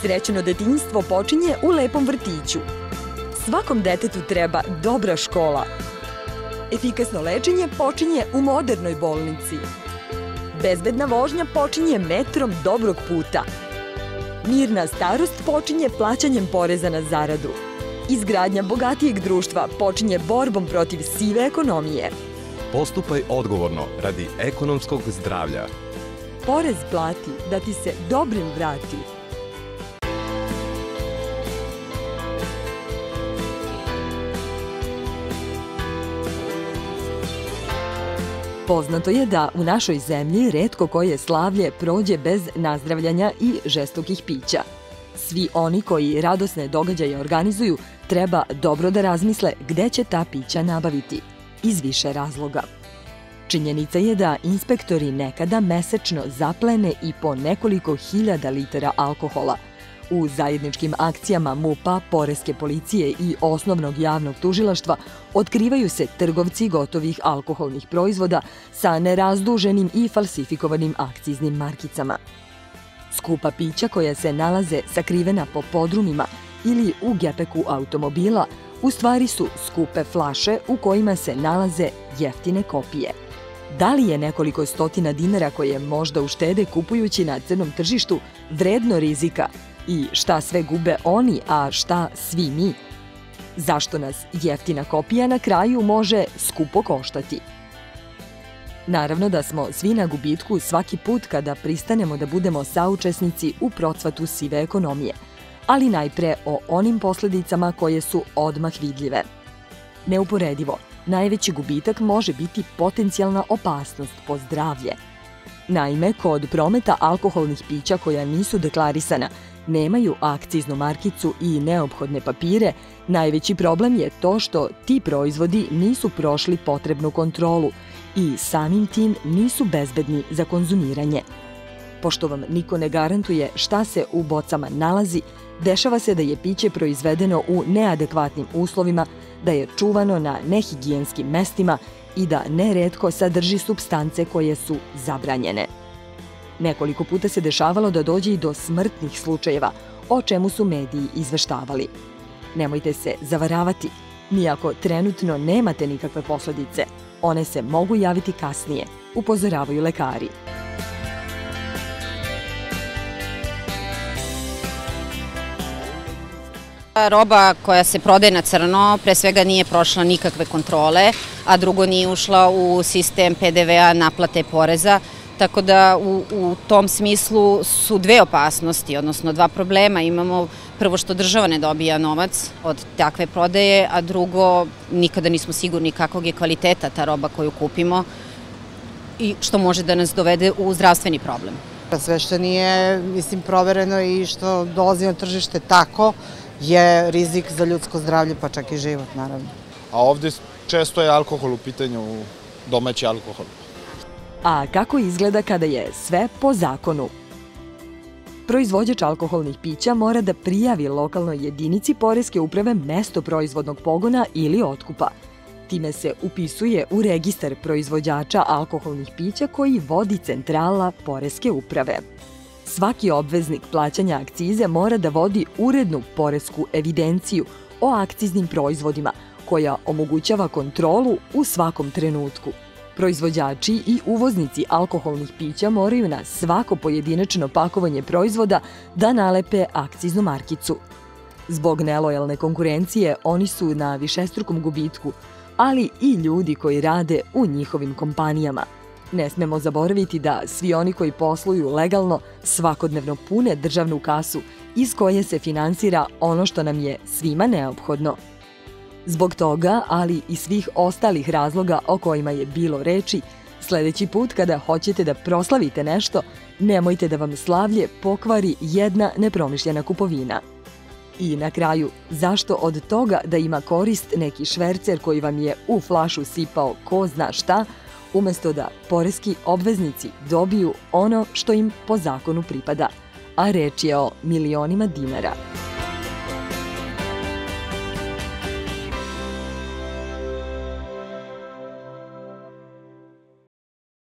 Srećno detinjstvo počinje u lepom vrtiću. Svakom detetu treba dobra škola. Efikasno lečenje počinje u modernoj bolnici. Bezbedna vožnja počinje metrom dobrog puta. Mirna starost počinje plaćanjem poreza na zaradu. Izgradnja bogatijeg društva počinje borbom protiv sive ekonomije. Postupaj odgovorno radi ekonomskog zdravlja. Porez plati da ti se dobrim vrati. Poznato je da u našoj zemlji retko koje slavlje prođe bez nazdravljanja i žestokih pića. Svi oni koji radosne događaje organizuju treba dobro da razmisle gde će ta pića nabaviti, iz više razloga. Činjenica je da inspektori nekada mesečno zaplene i po nekoliko hiljada litara alkohola. U zajedničkim akcijama MUP-a, Poreske policije i Osnovnog javnog tužilaštva otkrivaju se trgovci gotovih alkoholnih proizvoda sa nerazduženim i falsifikovanim akciznim markicama. Skupa pića koja se nalaze sakrivena po podrumima ili u gepeku automobila u stvari su skupe flaše u kojima se nalaze jeftine kopije. Da li je nekoliko stotina dinara koje možda uštede kupujući na crnom tržištu vredno rizika i šta sve gube oni, a šta svi mi? Zašto nas jeftina kopija na kraju može skupo koštati? Naravno da smo svi na gubitku svaki put kada pristanemo da budemo saučesnici u procvatu sive ekonomije, ali najpre o onim posledicama koje su odmah vidljive. Neuporedivo, najveći gubitak može biti potencijalna opasnost po zdravlje. Naime, kod prometa alkoholnih pića koja nisu deklarisana, nemaju akciznu markicu i neophodne papire, najveći problem je to što ti proizvodi nisu prošli potrebnu kontrolu i samim tim nisu bezbedni za konzumiranje. Pošto vam niko ne garantuje šta se u bocama nalazi, dešava se da je piće proizvedeno u neadekvatnim uslovima, da je čuvano na nehigijenskim mestima i da neretko sadrži supstance koje su zabranjene. Nekoliko puta se dešavalo da dođe i do smrtnih slučajeva, o čemu su mediji izveštavali. Nemojte se zavaravati, ni ako trenutno nemate nikakve posledice, one se mogu javiti kasnije, upozoravaju lekari. Roba koja se prodaje na crno pre svega nije prošla nikakve kontrole, a drugo nije ušla u sistem PDV-a, naplate poreza, tako da u tom smislu su dve opasnosti, odnosno dva problema. Imamo prvo što država ne dobija novac od takve prodaje, a drugo nikada nismo sigurni kakvog je kvaliteta ta roba koju kupimo i što može da nas dovede u zdravstveni problem. Sve što nije, provereno i što dolazi na tržište tako je rizik za ljudsko zdravlje, pa čak i život, naravno. A ovde često je alkohol u pitanju, domaći alkohol. A kako izgleda kada je sve po zakonu? Proizvođač alkoholnih pića mora da prijavi lokalnoj jedinici Poreske uprave mesto proizvodnog pogona ili otkupa. Time se upisuje u registar proizvođača alkoholnih pića koji vodi centrala Poreske uprave. Svaki obveznik plaćanja akcize mora da vodi urednu poresku evidenciju o akciznim proizvodima, koja omogućava kontrolu u svakom trenutku. Proizvođači i uvoznici alkoholnih pića moraju na svako pojedinačno pakovanje proizvoda da nalepe akciznu markicu. Zbog nelojalne konkurencije oni su na višestrukom gubitku, ali i ljudi koji rade u njihovim kompanijama. Ne smemo zaboraviti da svi oni koji posluju legalno svakodnevno pune državnu kasu iz koje se finansira ono što nam je svima neophodno. Zbog toga, ali i svih ostalih razloga o kojima je bilo reči, sledeći put kada hoćete da proslavite nešto, nemojte da vam slavlje pokvari jedna nepromišljena kupovina. I na kraju, zašto od toga da ima korist neki švercer koji vam je u flašu sipao ko zna šta, umesto da poreski obveznici dobiju ono što im po zakonu pripada, a reč je o milionima dinara.